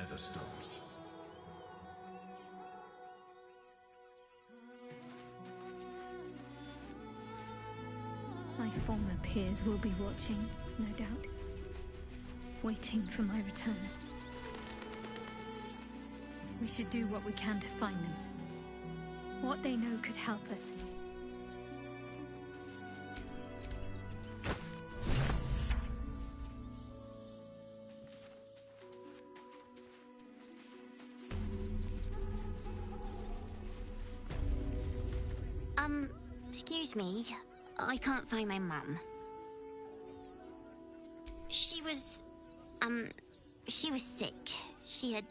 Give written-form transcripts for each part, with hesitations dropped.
nether stones. My former peers will be watching, no doubt. Waiting for my return. We should do what we can to find them. What they know could help us. Excuse me. I can't find my mum. She was sick. She had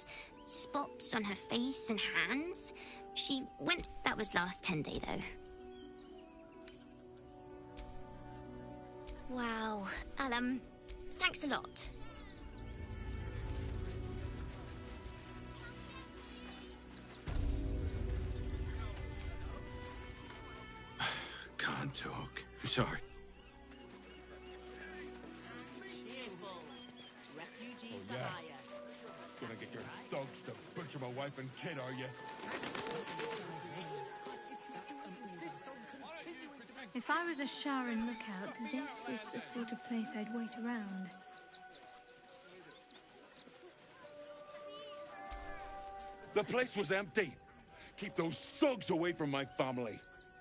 spots on her face and hands. She went... That was last 10-day, though. Wow. Thanks a lot. Can't talk. I'm sorry. Oh, yeah. Gonna get your dogs to butcher my wife and kid, are you? If I was a Sharon lookout, this is the sort of place I'd wait around. The place was empty. Keep those thugs away from my family.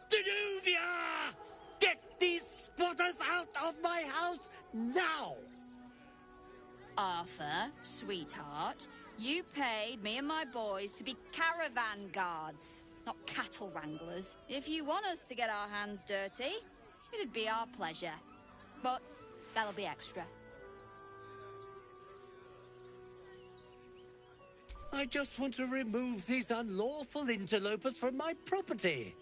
Danuvia! Get these spotters out of my house now! Arthur, sweetheart, you paid me and my boys to be caravan guards, not cattle wranglers. If you want us to get our hands dirty, it'd be our pleasure. But that'll be extra. I just want to remove these unlawful interlopers from my property.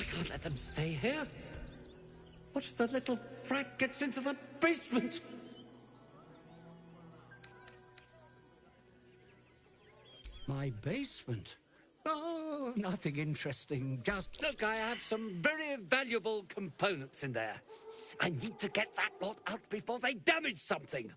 I can't let them stay here. What if the little brat gets into the basement? My basement? Oh, nothing interesting. Just look, I have some very valuable components in there. I need to get that lot out before they damage something.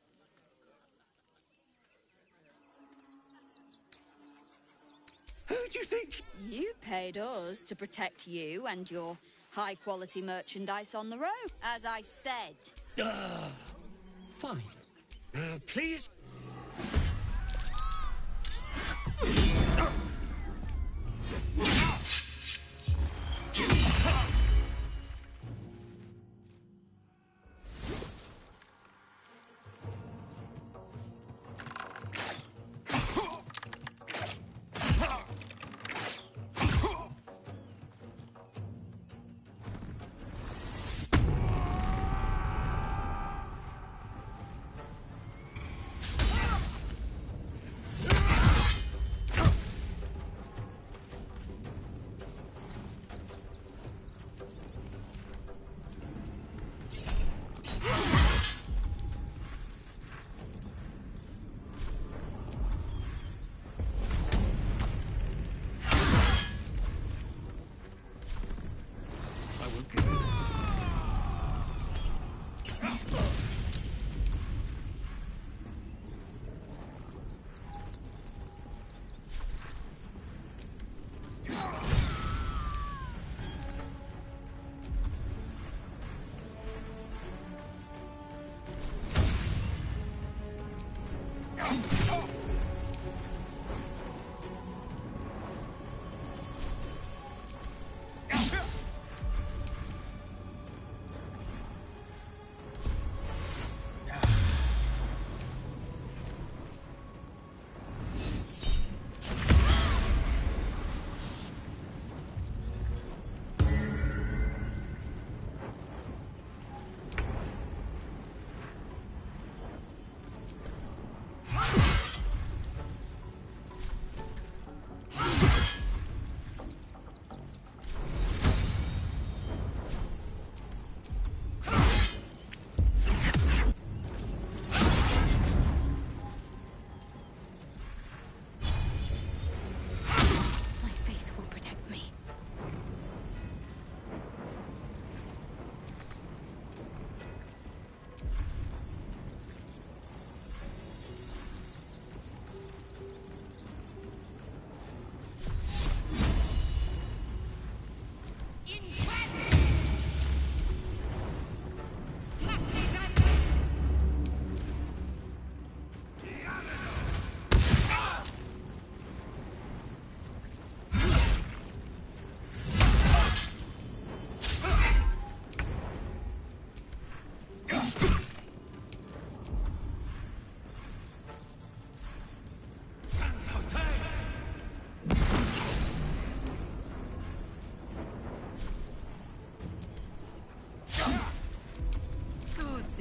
Who do you think? You paid us to protect you and your high-quality merchandise on the road, as I said. Fine. Please.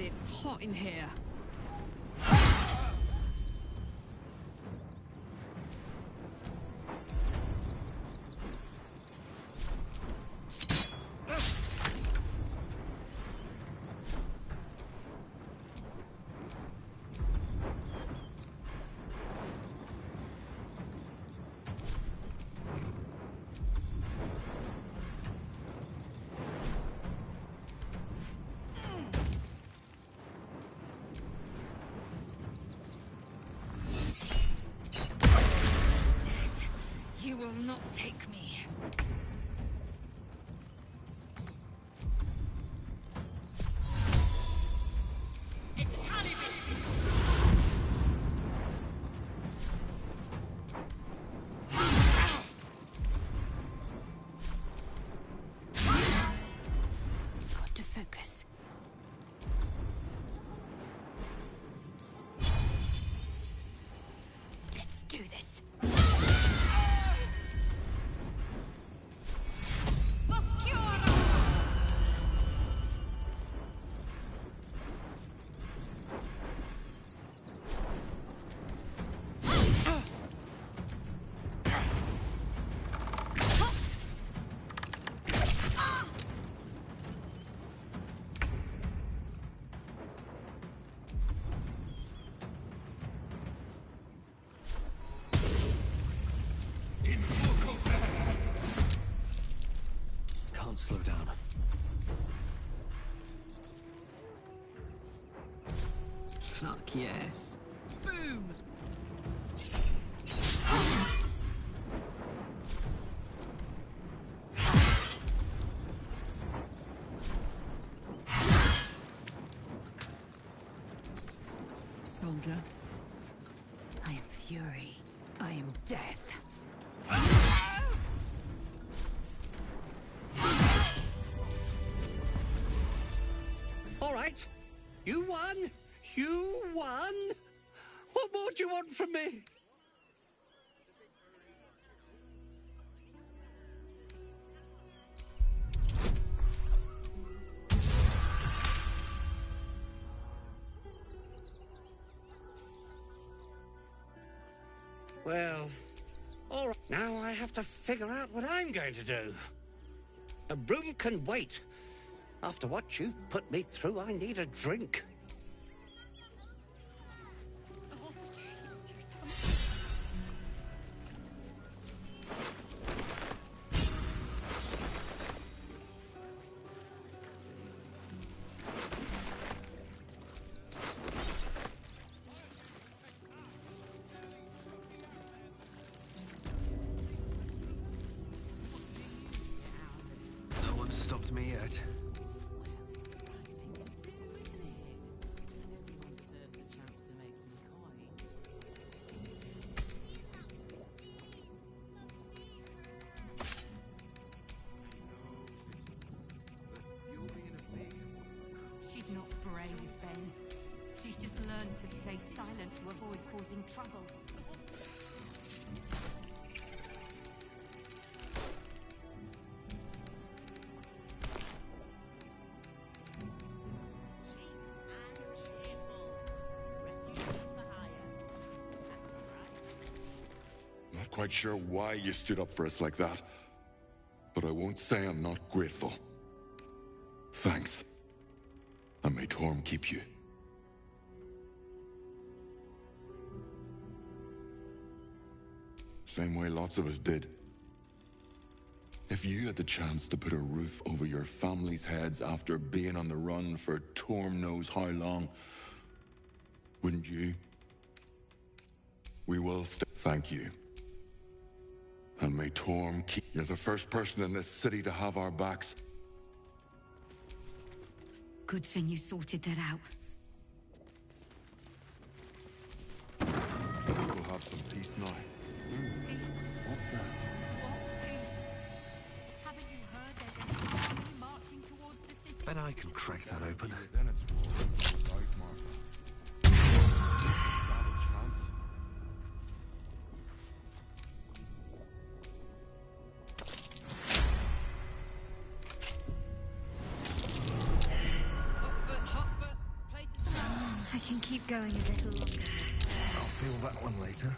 it's hot in here. You will not take me. Got to focus. Let's do this. Can't slow down. Fuck yes. Boom! Soldier. I am fury. I am death. All right. You won. You won. What more do you want from me? Well, all right. Now I have to figure out what I'm going to do. A room can wait. After what you've put me through, I need a drink. No one's stopped me yet. She's not brave, Ben. She's just learned to stay silent to avoid causing trouble. Not quite sure why you stood up for us like that, but I won't say I'm not grateful. Thanks. And may Torm keep you. Same way lots of us did. If you had the chance to put a roof over your family's heads after being on the run for Torm knows how long, wouldn't you? We will thank you. And may Torm keep... You're the first person in this city to have our backs. Good thing you sorted that out. We'll have some peace now. Peace? What's that? What peace? Haven't you heard there's an army marching towards the city? Bet I can crack that open. Then it's war. Right, Martha. Stand a chance? Hot foot, going a little longer. I'll feel that one later.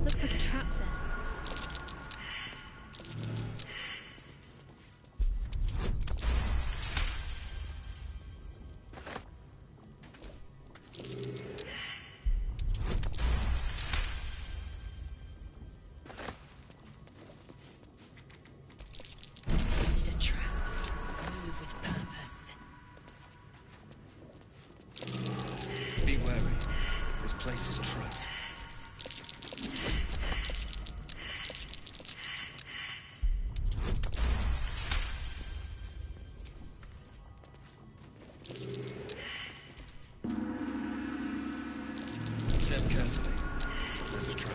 Looks like a trap there. It's a trap. Move with purpose. Be wary. This place is trapped. Step carefully. There's a trap.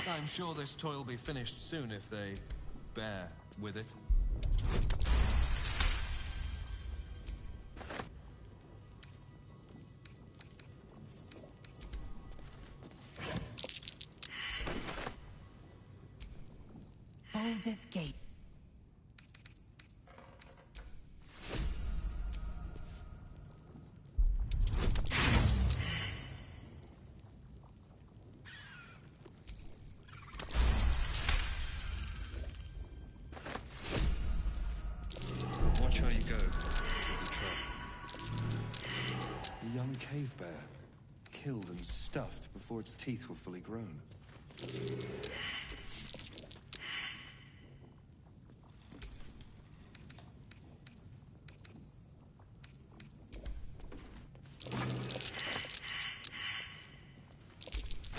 I'm sure this toy will be finished soon if they bear with it. Baldur's Gate. Watch how you go. There's a trap. A young cave bear. Killed and stuffed before its teeth were fully grown.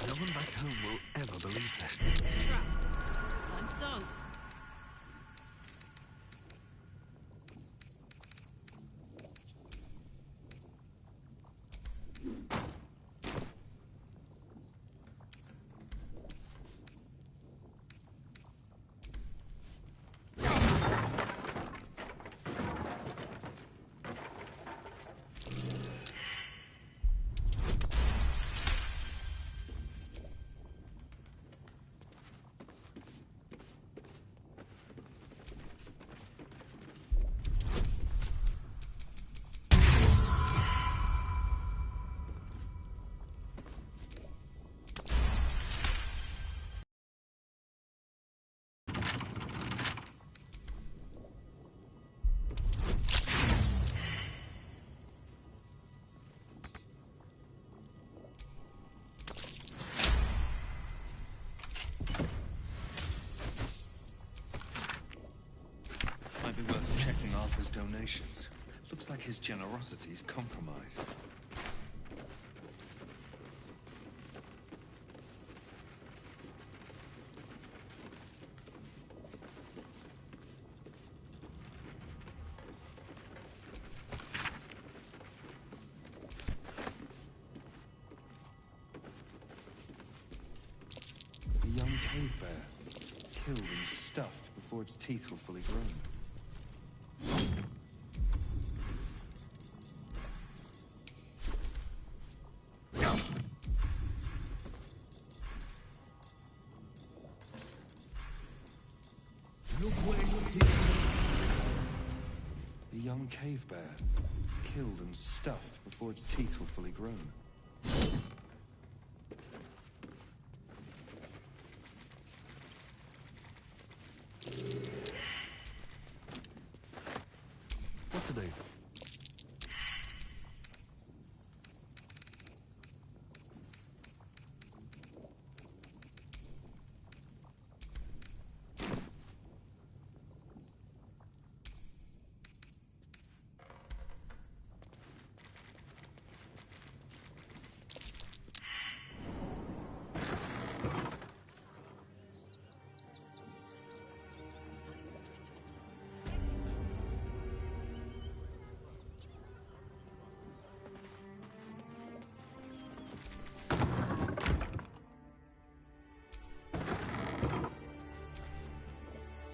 No one back home will ever believe this. Trap. Time to dance. Might be worth checking Arthur's donations. Looks like his generosity's compromised. A young cave bear. Killed and stuffed before its teeth were fully grown. A young cave bear. Killed and stuffed before its teeth were fully grown. What to do?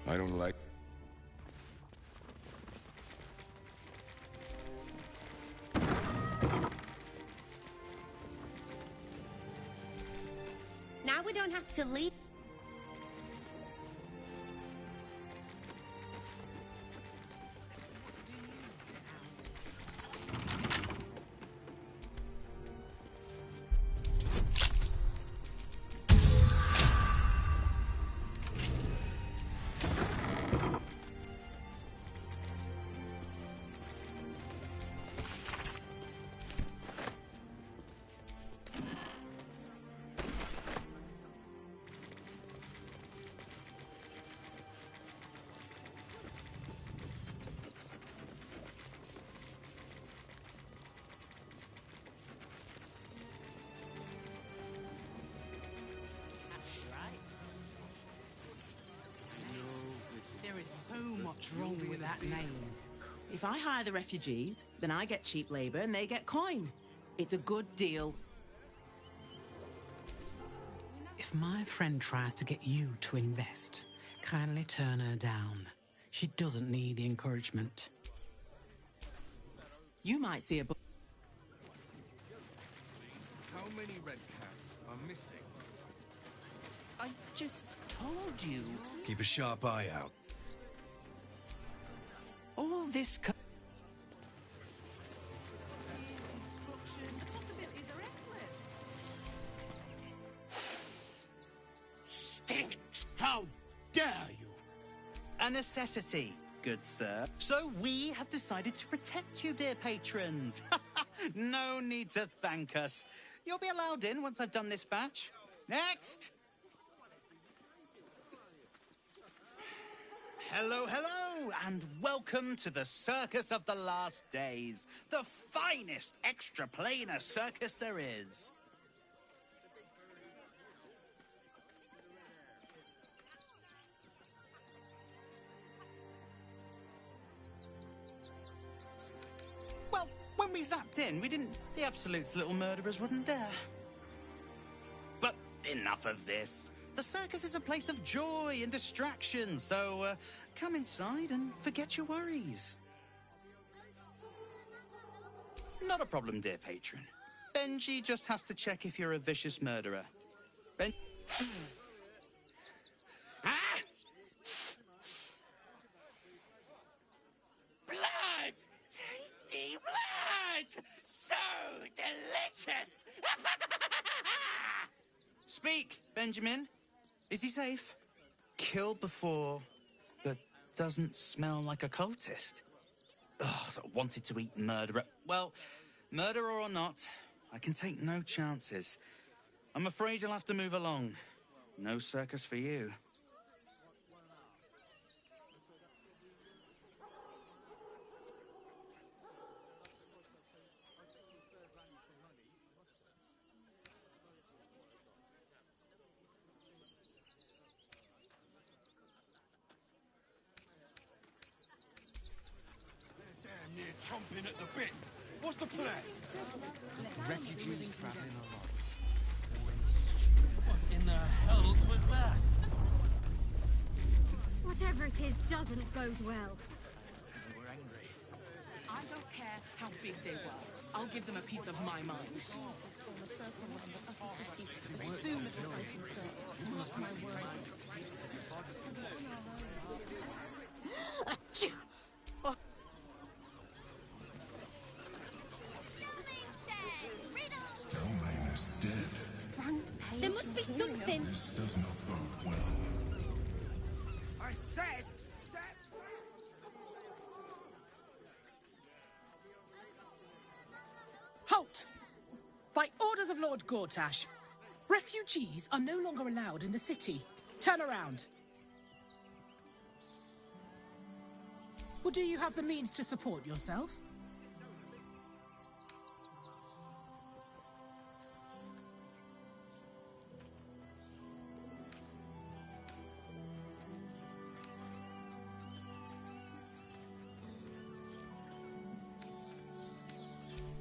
I don't like... to lead. There is so much wrong with that name. If I hire the refugees, then I get cheap labor and they get coin. It's a good deal. If my friend tries to get you to invest, kindly turn her down. She doesn't need the encouragement. You might see a book. How many red cats are missing? I just told you. Keep a sharp eye out. All this Stinks! How dare you! A necessity, good sir. So we have decided to protect you, dear patrons. No need to thank us. You'll be allowed in once I've done this batch. Next! Hello, hello, and welcome to the Circus of the Last Days, the finest extra-planar circus there is. Well, when we zapped in, we didn't... The absolute little murderers wouldn't dare. But enough of this. The circus is a place of joy and distraction, so come inside and forget your worries. Not a problem, dear patron. Benji just has to check if you're a vicious murderer. Ah! Blood! Tasty blood! So delicious! Speak, Benjamin. Is he safe? Killed before, but doesn't smell like a cultist. Ugh, wanted to eat murderer. Well, murderer or not, I can take no chances. I'm afraid you'll have to move along. No circus for you. Near chomping at the bit. What's the plan? Refugees traveling along. What in the hells was that? Whatever it is doesn't bode well. We're angry. I don't care how big they were. I'll give them a piece of my mind. As soon as the fighting starts, mark my words. Stelmane is dead. There must be something. This does not bode well. I said, step. Halt! By orders of Lord Gortash, refugees are no longer allowed in the city. Turn around. Well, do you have the means to support yourself?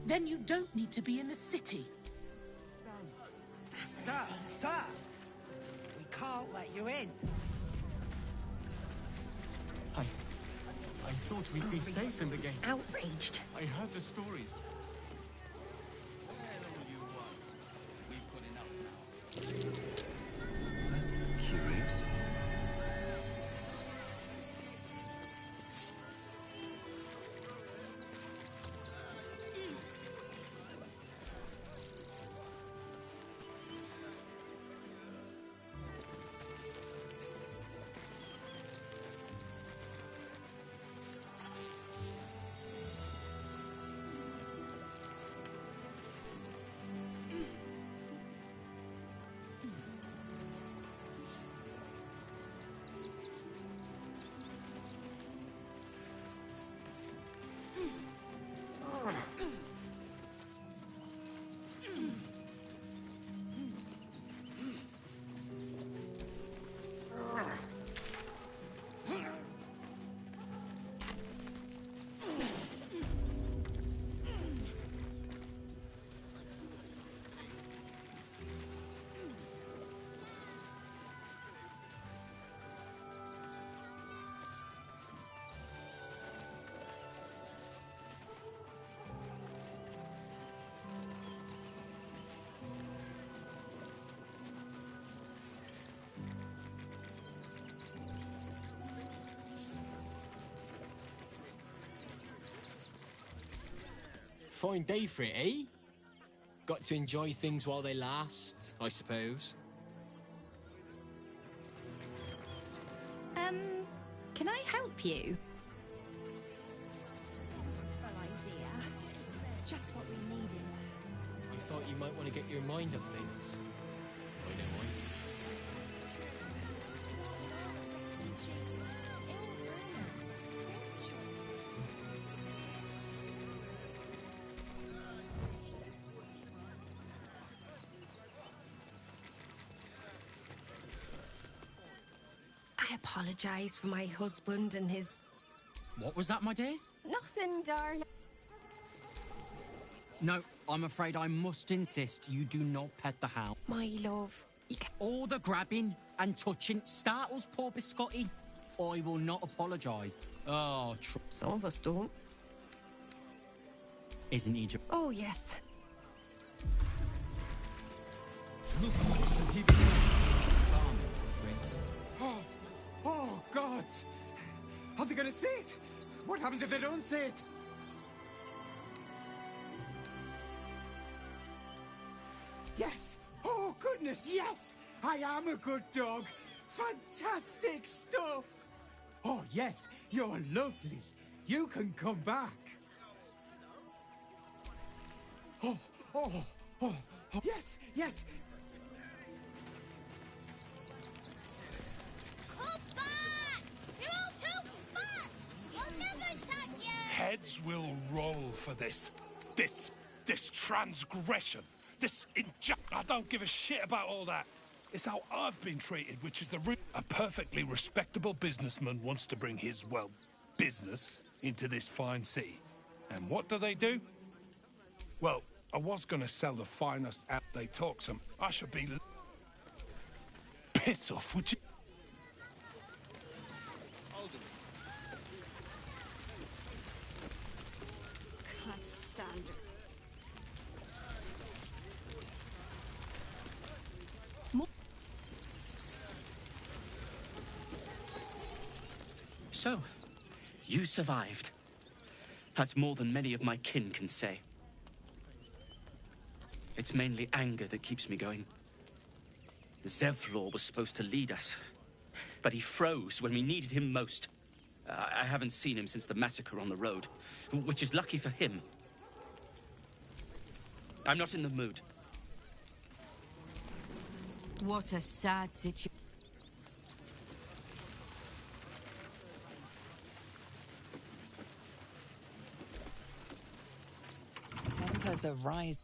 Then you don't need to be in the city. Sir! We can't let you in. I thought we'd be safe in the game. Outraged. I heard the stories. Fine day for it, eh? Got to enjoy things while they last, I suppose. Can I help you? Wonderful idea. Just what we needed. I thought you might want to get your mind off things. I know I do. I apologise for my husband and his... What was that, my dear? Nothing, darling. No, I'm afraid I must insist you do not pet the hound. My love, you can... All the grabbing and touching startles poor Biscotti. I will not apologise. Oh, some of us don't. Isn't he just... Oh, yes. Look, oh, gods! Are they gonna see it? What happens if they don't see it? Yes! Oh, goodness, yes! I am a good dog! Fantastic stuff! Oh, yes, you're lovely. You can come back. Oh, yes, yes! Heads will roll for this. This transgression. This I don't give a shit about all that. It's how I've been treated, which is the root. A perfectly respectable businessman wants to bring his, well, business into this fine city. And what do? Well, I was gonna sell the finest app they talk some. I should be... Piss off, would you? Can't stand it. So, you survived. That's more than many of my kin can say. It's mainly anger that keeps me going. Zevlor was supposed to lead us, but he froze when we needed him most. I haven't seen him since the massacre on the road, which is lucky for him. I'm not in the mood. What a sad situation. Tempers are rising.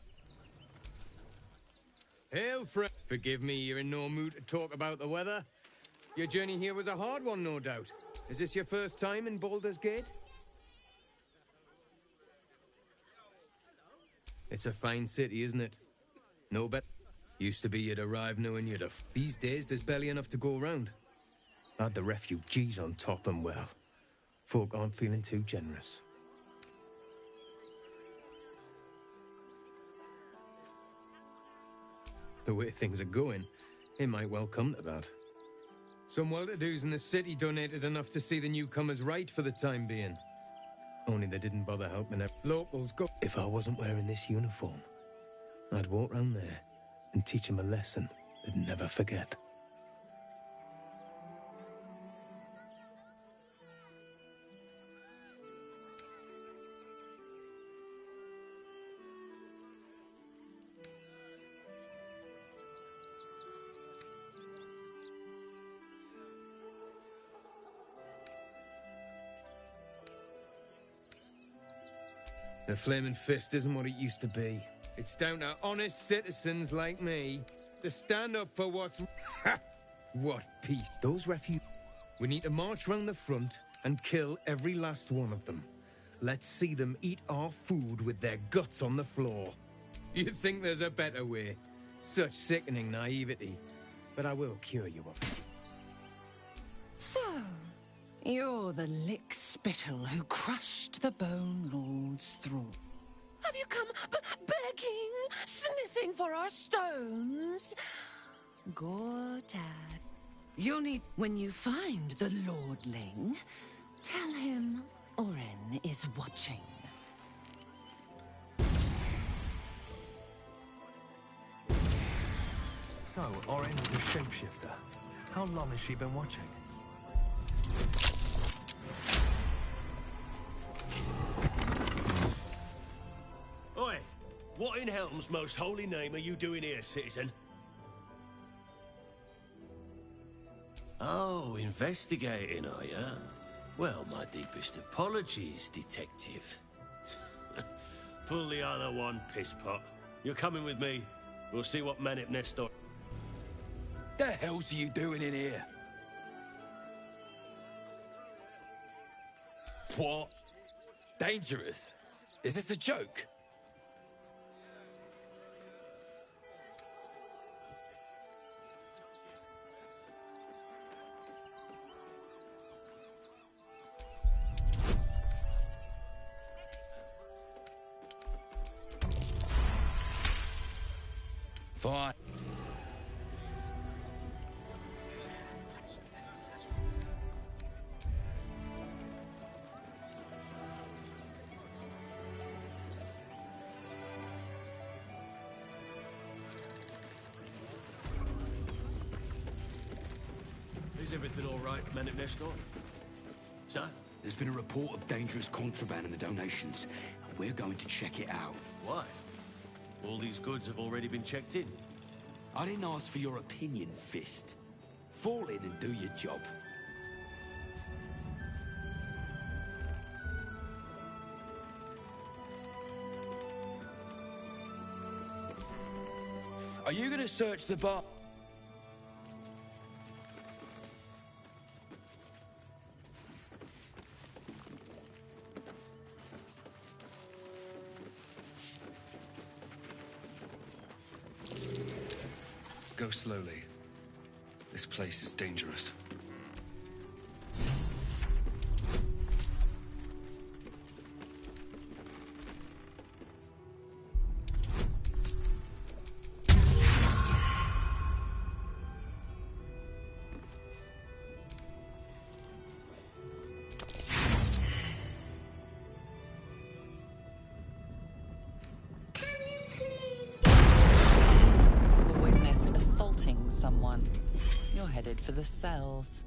Hail, friend. Forgive me, you're in no mood to talk about the weather. Your journey here was a hard one, no doubt. Is this your first time in Baldur's Gate? It's a fine city, isn't it? No bet. Used to be you'd arrive knowing you'd have. These days, there's barely enough to go around. Add the refugees on top and, well, folk aren't feeling too generous. The way things are going, it might well come to that. Some well-to-dos in the city donated enough to see the newcomers right for the time being. Only they didn't bother helping out. Locals go. If I wasn't wearing this uniform, I'd walk round there and teach them a lesson they'd never forget. The Flaming Fist isn't what it used to be. It's down to honest citizens like me to stand up for what's... What peace. Those refugees... We need to march round the front and kill every last one of them. Let's see them eat our food with their guts on the floor. You think there's a better way? Such sickening naivety. But I will cure you of it. So, you're the lick-spittle who crushed the Bone Lord's throat. Have you come begging, sniffing for our stones? Gortad. You'll need... When you find the Lordling, tell him Oren is watching. So, Oren's a shapeshifter. How long has she been watching? Oi! What in Helm's most holy name are you doing here, citizen? Oh, investigating, are ya? Well, my deepest apologies, detective. Pull the other one, pisspot. You're coming with me. We'll see what Manip Nestor... The hell's you doing in here? What? Dangerous? Is this a joke? Fine. Is everything all right, Manip Nestor? Sir? There's been a report of dangerous contraband in the donations, and we're going to check it out. Why? All these goods have already been checked in. I didn't ask for your opinion, Fist. Fall in and do your job. Are you gonna search the bar? Go slowly. This place is dangerous. Someone. You're headed for the cells.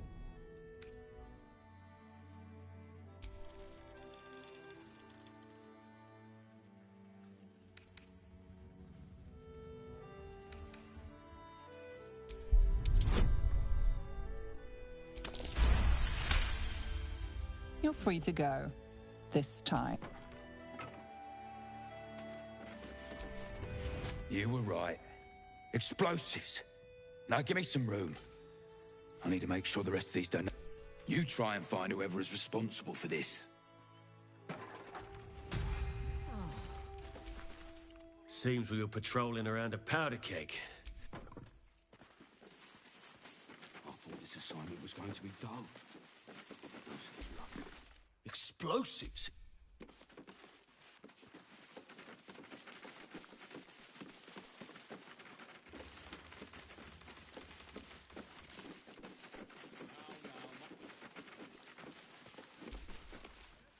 You're free to go. This time. You were right. Explosives. Now give me some room. I need to make sure the rest of these don't... You try and find whoever is responsible for this. Seems we were patrolling around a powder keg. I thought this assignment was going to be dull. Explosives?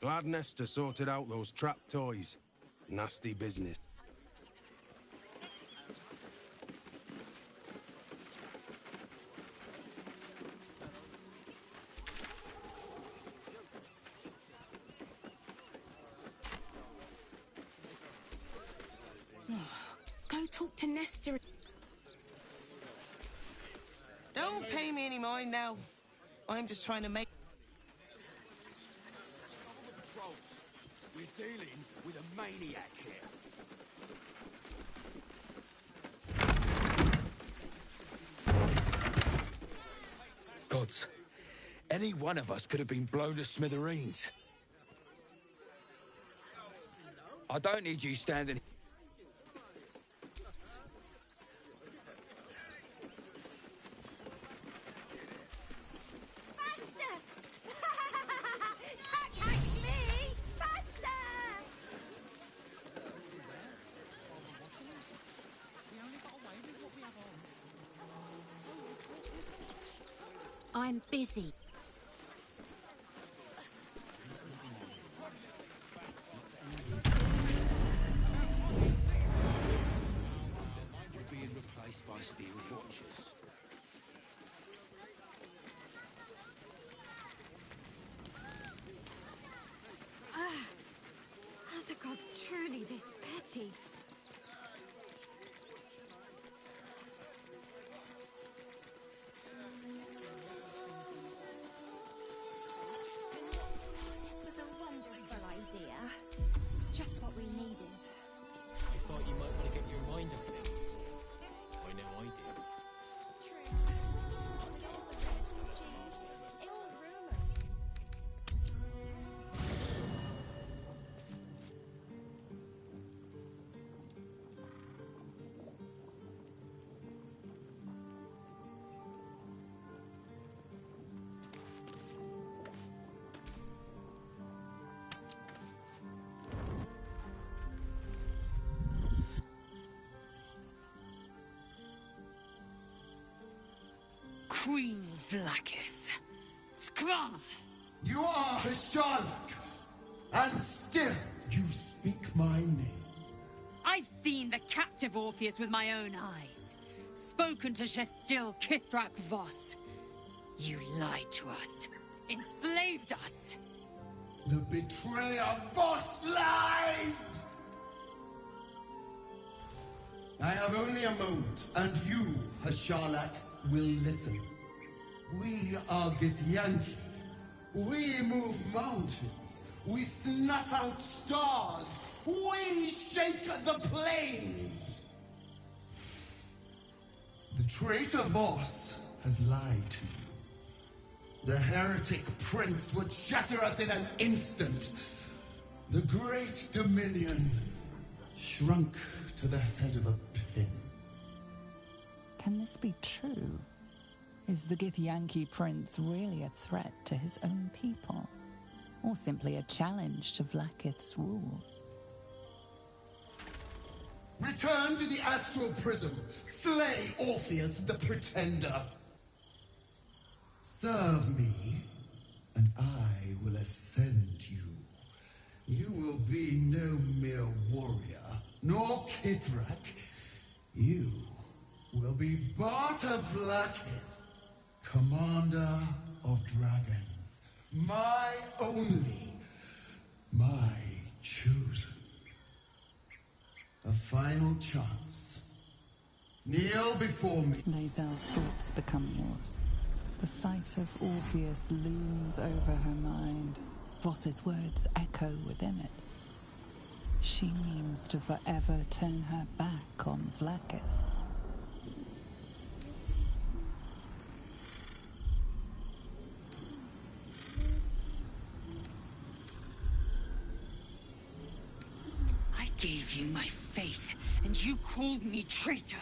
Glad Nestor sorted out those trap toys. Nasty business. Go talk to Nestor. Don't pay me any mind now. I'm just trying to make... We're dealing with a maniac here. Gods, any one of us could have been blown to smithereens. I don't need you standing... I'm busy. You're being replaced by steel watchers. Queen Vlaakith. Skra! You are Sharlak, and still you speak my name. I've seen the captive Orpheus with my own eyes. Spoken to Shestil Kithrak Voss. You lied to us. Enslaved us. The betrayer Voss lies! I have only a moment, and you, Hasharlak, will listen. We are Githyanki. We move mountains. We snuff out stars. We shake the plains. The traitor Voss has lied to you. The heretic prince would shatter us in an instant. The great Dominion shrunk to the head of a pin. Can this be true? Is the Githyanki prince really a threat to his own people? Or simply a challenge to Vlaakith's rule? Return to the astral prism. Slay Orpheus the Pretender. Serve me, and I will ascend you. You will be no mere warrior, nor Kithrak. You will be Barta Vlaakith, commander of dragons. My only, my chosen. A final chance. Kneel before me. Lae'zel's thoughts become yours. The sight of Orpheus looms over her mind. Voss's words echo within it. She means to forever turn her back on Vlaakith. I gave you my faith, and you called me traitor.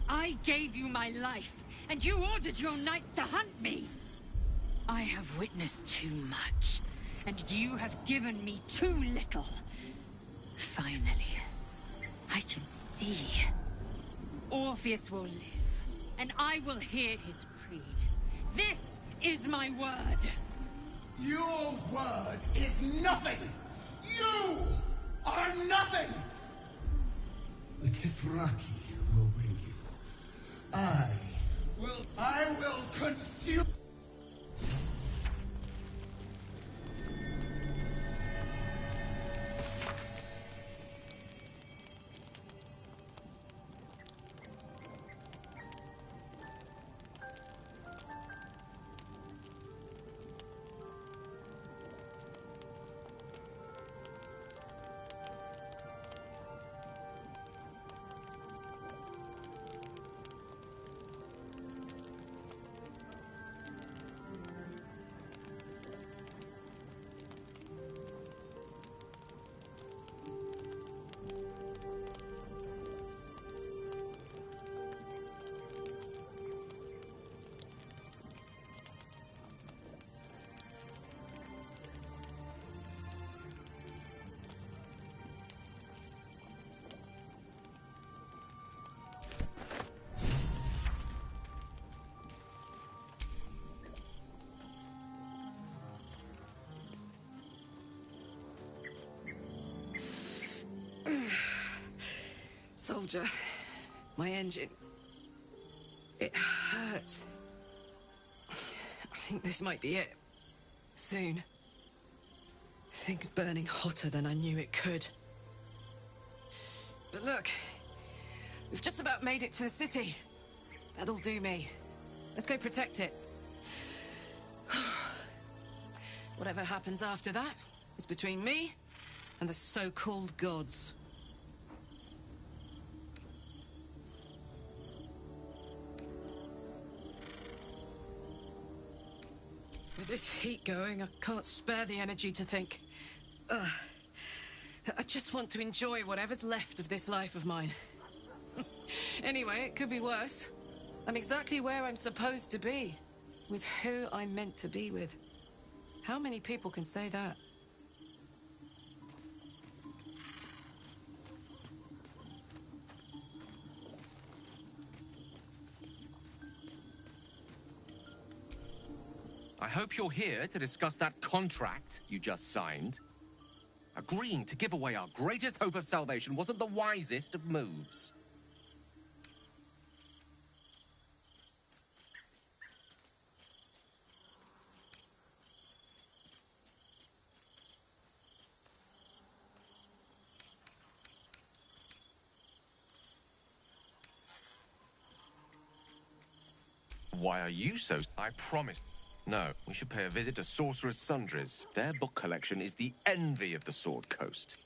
I gave you my life, and you ordered your knights to hunt me. I have witnessed too much, and you have given me too little. Finally, I can see. Orpheus will live, and I will hear his creed. This is my word. Your word is nothing! You are nothing! The Kithraki will bring you. I will consume... Soldier, my engine... it hurts. I think this might be it. Soon. Things burning hotter than I knew it could. But look, we've just about made it to the city. That'll do me. Let's go protect it. Whatever happens after that is between me and the so-called gods. With this heat going, I can't spare the energy to think. I just want to enjoy whatever's left of this life of mine. Anyway, it could be worse. I'm exactly where I'm supposed to be. With who I'm meant to be with. How many people can say that? I hope you're here to discuss that contract you just signed. Agreeing to give away our greatest hope of salvation wasn't the wisest of moves. Why are you so... I promise. No, we should pay a visit to Sorcerer's Sundries. Their book collection is the envy of the Sword Coast.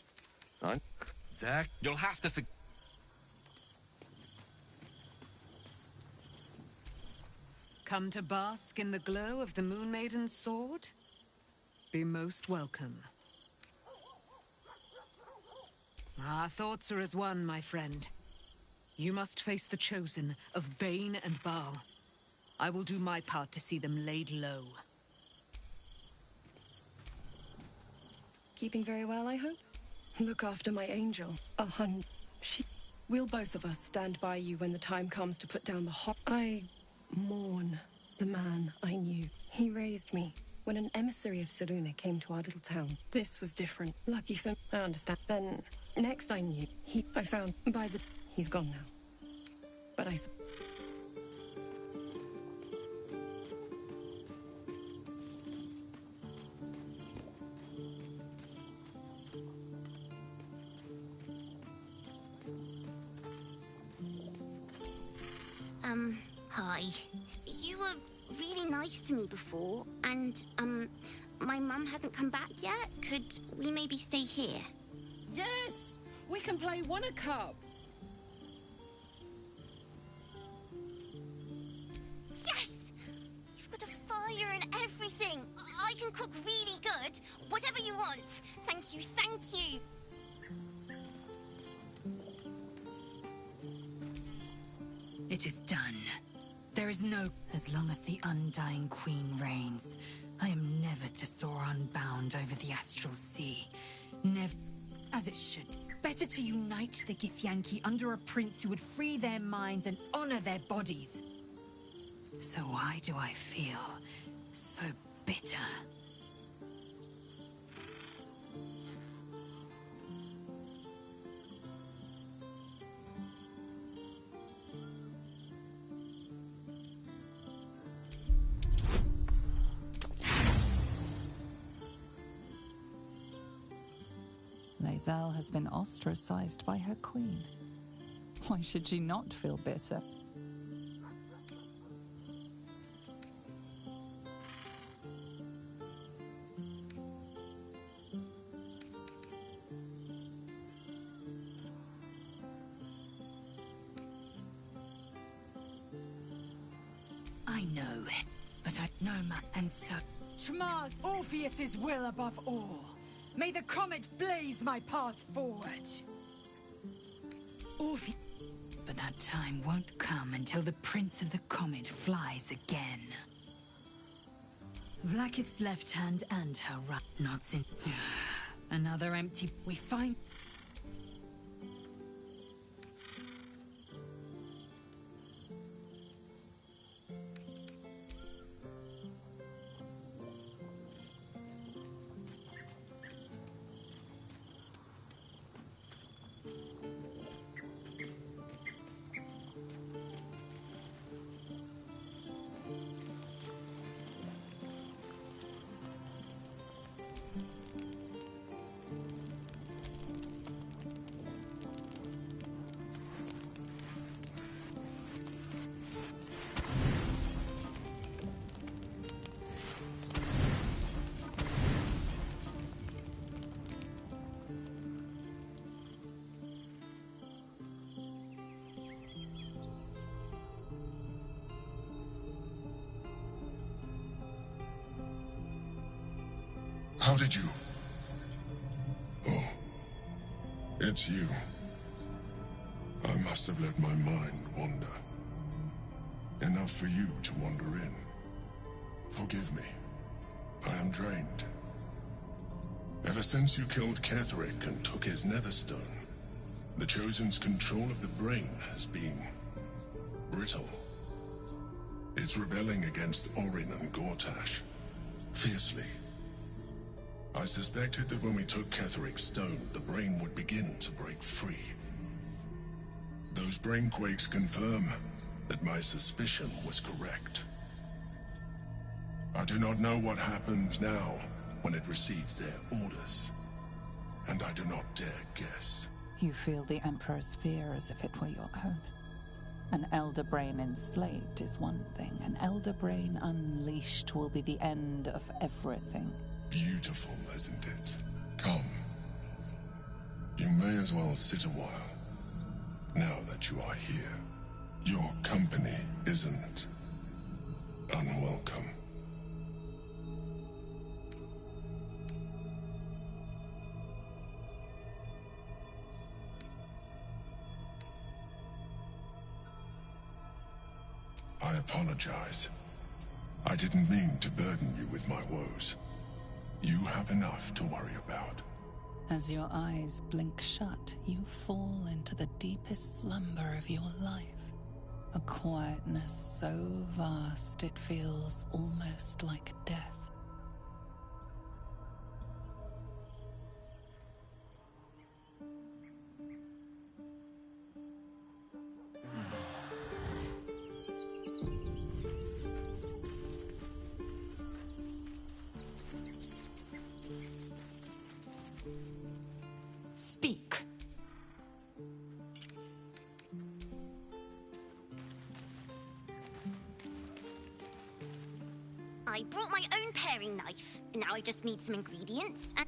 There, you'll have to Come to bask in the glow of the Moon Maiden's sword? Be most welcome. Our thoughts are as one, my friend. You must face the Chosen of Bane and Baal. I will do my part to see them laid low. Keeping very well, I hope? Look after my angel. We'll both of us stand by you when the time comes to put down the I mourn the man I knew. He raised me when an emissary of Saruna came to our little town. This was different. Lucky for... I understand. Then, next I knew, I found by the... He's gone now. But I... Hi. You were really nice to me before, and, my mum hasn't come back yet. Could we maybe stay here? Yes! We can play One-A-Cup! Yes! You've got a fire and everything! I can cook really good! Whatever you want! Thank you, thank you! It is done. There is no... As long as the Undying Queen reigns, I am never to soar unbound over the astral sea. Never... As it should. Better to unite the Githyanki under a prince who would free their minds and honor their bodies. So why do I feel so bitter? Lae'zel has been ostracized by her queen. Why should she not feel bitter? I know, but I know and so... Shmar's Orpheus's will above all. May the comet blaze my path forward. Orpheus... But that time won't come until the Prince of the Comet flies again. Vlaakith's left hand and her right... Not sin... Another empty... We find... How did you? Oh, it's you. I must have let my mind wander. Enough for you to wander in. Forgive me. I am drained. Ever since you killed Ketheric and took his netherstone, the Chosen's control of the brain has been brittle. It's rebelling against Orin and Gortash, fiercely. I suspected that when we took Ketheric's stone, the brain would begin to break free. Those brainquakes confirm that my suspicion was correct. I do not know what happens now when it receives their orders, and I do not dare guess. You feel the Emperor's fear as if it were your own. An Elder Brain enslaved is one thing. An Elder Brain unleashed will be the end of everything. Beautiful, isn't it? Come. You may as well sit a while, now that you are here. Your company isn't unwelcome. I apologize. I didn't mean to burden you with my woes. You have enough to worry about. As your eyes blink shut, you fall into the deepest slumber of your life. A quietness so vast it feels almost like death. Speak. I brought my own paring knife. Now I just need some ingredients and...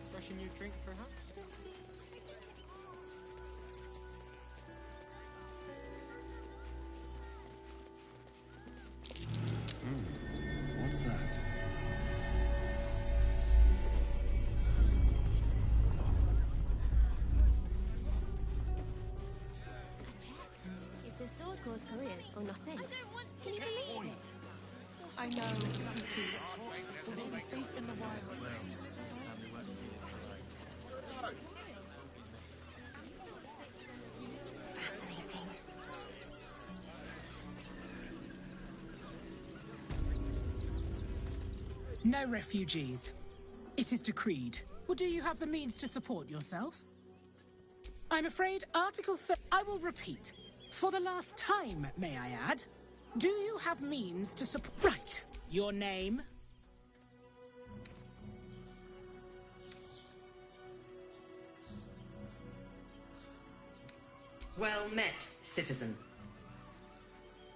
Fresh new drink, perhaps? What's that? Is the sword cause careers or nothing? I don't want to leave. I know, sweetie. But we'll be safe in the wild. Fascinating. No refugees. It is decreed. Well, do you have the means to support yourself? I'm afraid Article 30... I will repeat. For the last time, may I add. Do you have means to support... Right. Your name? Well met, citizen.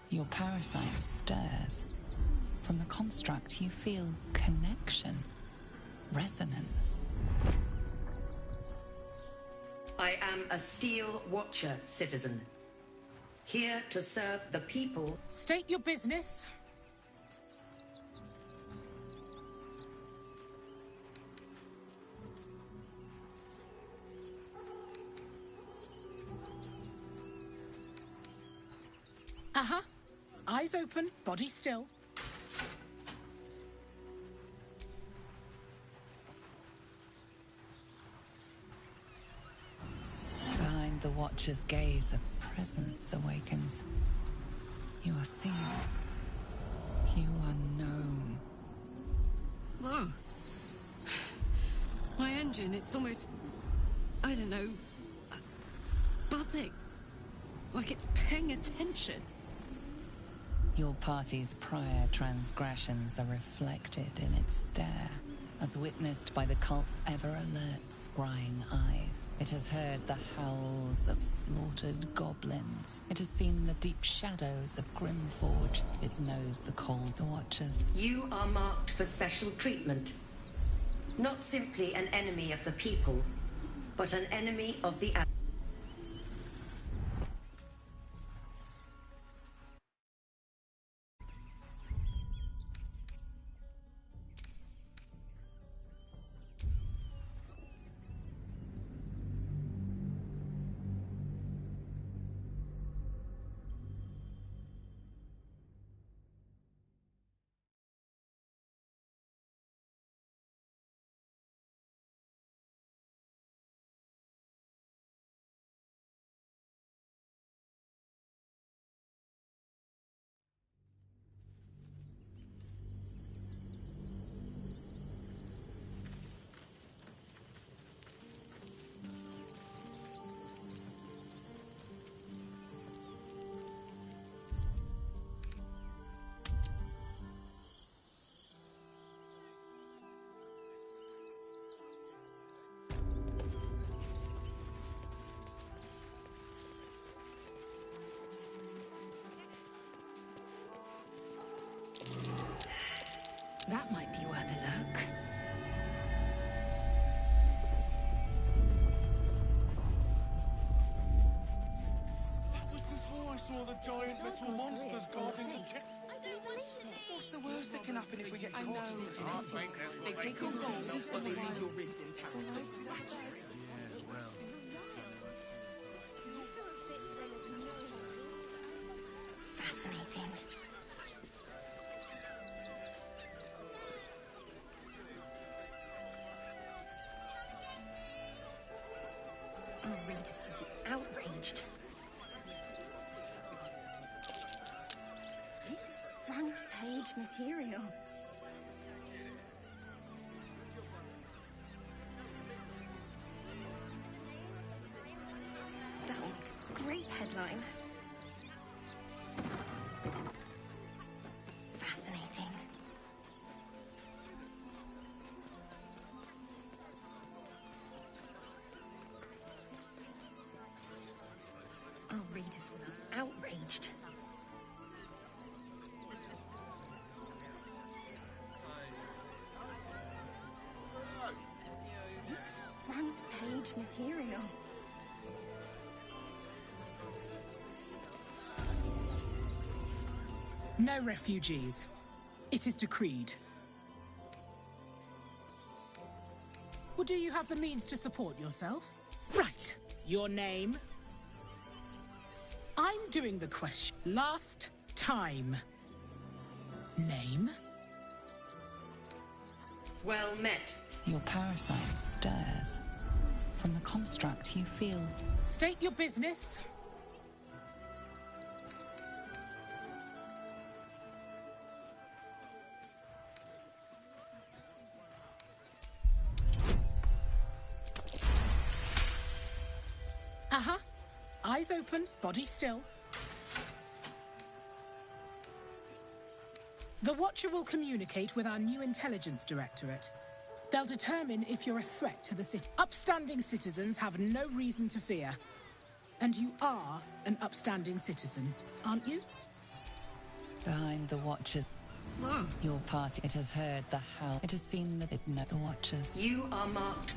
Your parasite stirs. From the construct, you feel connection, resonance. I am a Steel Watcher, citizen. Here to serve the people. State your business. Uh-huh. Eyes open, body still. Behind the Watcher's gaze, a presence awakens. You are seen. You are known. Whoa. My engine, it's almost... I don't know... buzzing. Like it's paying attention. Your party's prior transgressions are reflected in its stare, as witnessed by the cult's ever-alert, scrying eyes. It has heard the howls of slaughtered goblins. It has seen the deep shadows of Grimforge. It knows the cold Watchers. You are marked for special treatment. Not simply an enemy of the people, but an enemy of the... saw the giant metal monsters guarding the chip. What's the worst that can happen if we get caught? I know. They take your gold, but they leave your ribs intact. Fascinating. Our readers will be outraged. This is front page material. That'll make a great headline. Fascinating. Our readers will be outraged. This is front page material. No refugees. It is decreed. Well, do you have the means to support yourself? Right. Your name? I'm doing the question. Last time. Name? Well met. Your parasite stirs. From the construct, you feel. State your business. Eyes open, body still. The Watcher will communicate with our new intelligence directorate. They'll determine if you're a threat to the city. Upstanding citizens have no reason to fear. And you are an upstanding citizen, aren't you? Behind the Watchers. Your party, it has heard the howl. It has seen the Watchers. You are marked.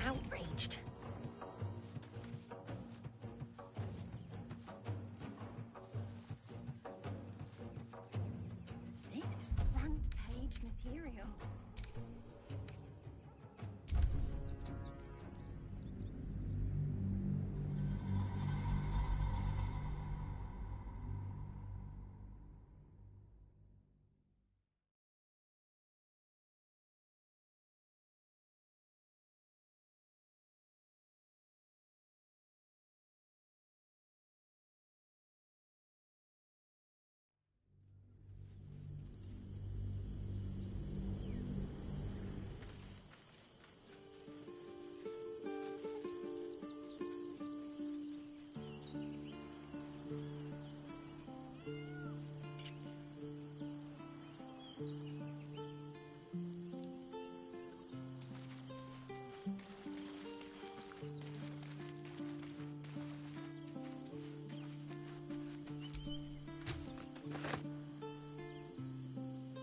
Outraged. This is front page material.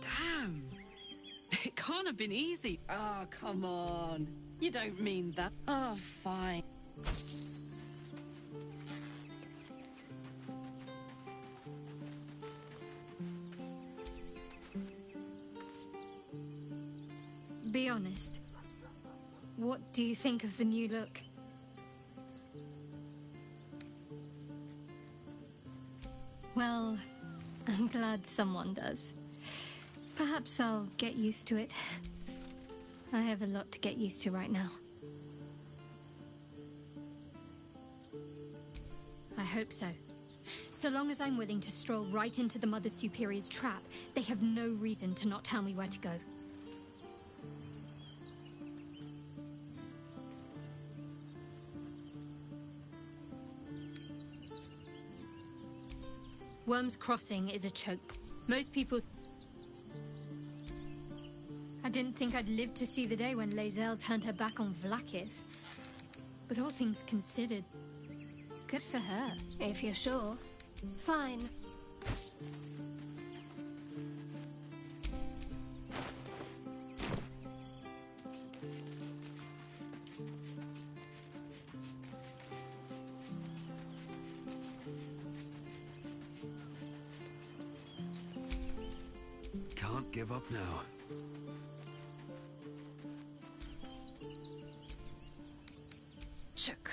Damn. It can't have been easy. Oh, come on. You don't mean that. Oh, fine. Be honest. What do you think of the new look? Well, I'm glad someone does. Perhaps I'll get used to it. I have a lot to get used to right now. I hope so. So long as I'm willing to stroll right into the Mother Superior's trap, they have no reason to not tell me where to go. Worm's Crossing is a choke. Most people... I didn't think I'd live to see the day when Lae'zel turned her back on Vlaakith. But all things considered, good for her. If you're sure. Fine. Can't give up now. Chook.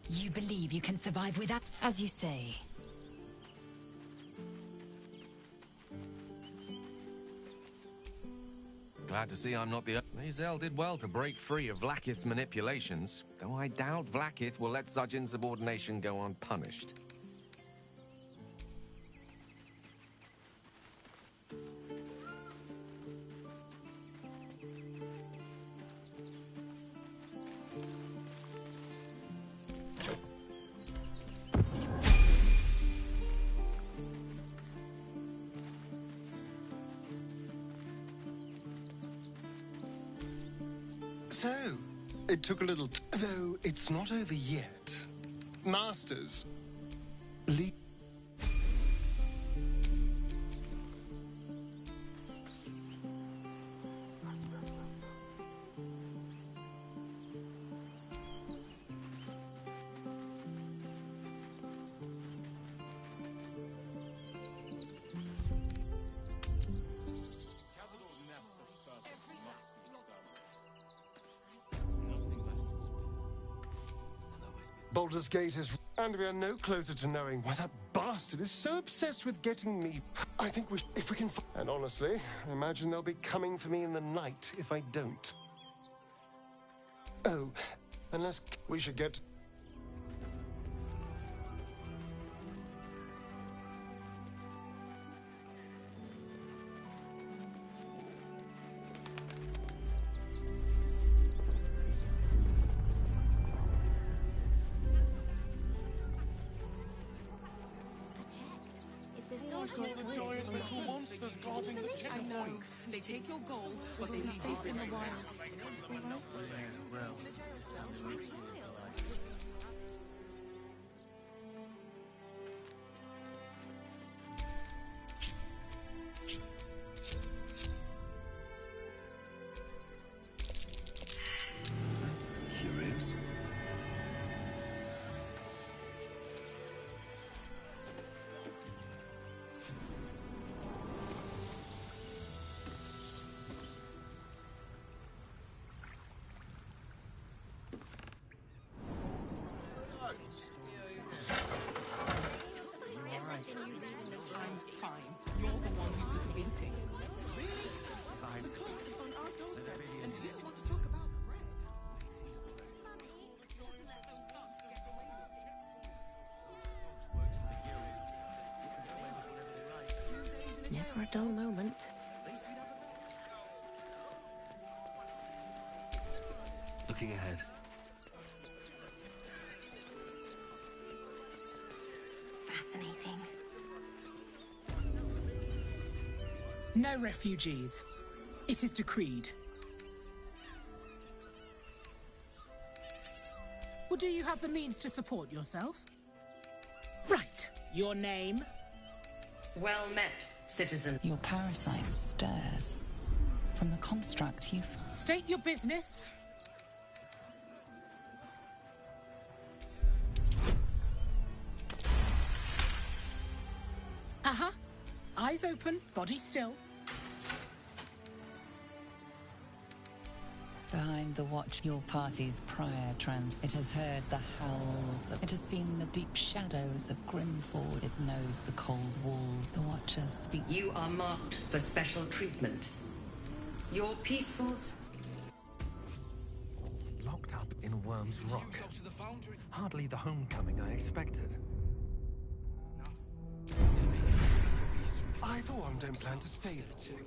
You believe you can survive without... As you say. Glad to see I'm not the... Lae'zel did well to break free of Vlaakith's manipulations, though I doubt Vlaakith will let such insubordination go unpunished. So, it took a little though it's not over yet. Masters. Baldur's Gate is... And we are no closer to knowing why that bastard is so obsessed with getting me. I think if we can... And honestly, I imagine they'll be coming for me in the night if I don't. Oh, unless we should get... I know. They take your gold, but they leave safe in the wilds. Curious. I'm fine. You're the one who took a beating. Never a dull moment. Looking ahead. Fascinating. No refugees. It is decreed. Well, do you have the means to support yourself? Right. Your name? Well met, citizen. Your parasite stirs. From the construct you've... State your business. Uh-huh. Eyes open, body still. Behind the watch, your party's prior it has heard the howls. It has seen the deep shadows of Grimford. It knows the cold walls. The Watchers speak. You are marked for special treatment. Your peaceful... Locked up in Worm's Rock. Hardly the homecoming I expected. I, for one, don't plan to stay long.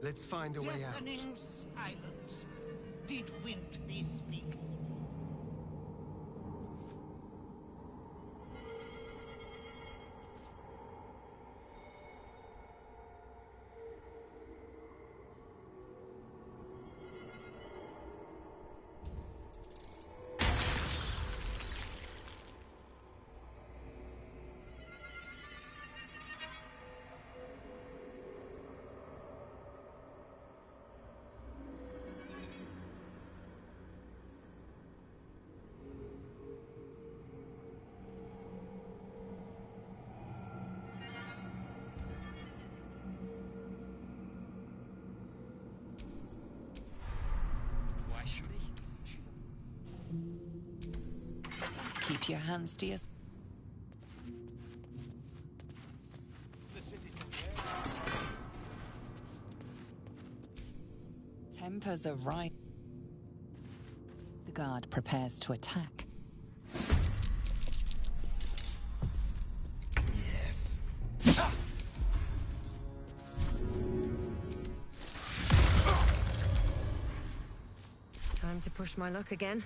Let's find a way out. Deafening silence. Did Wintby speak? Keep your hands to yourself. Tempers are right. The guard prepares to attack. Yes. Time to push my luck again.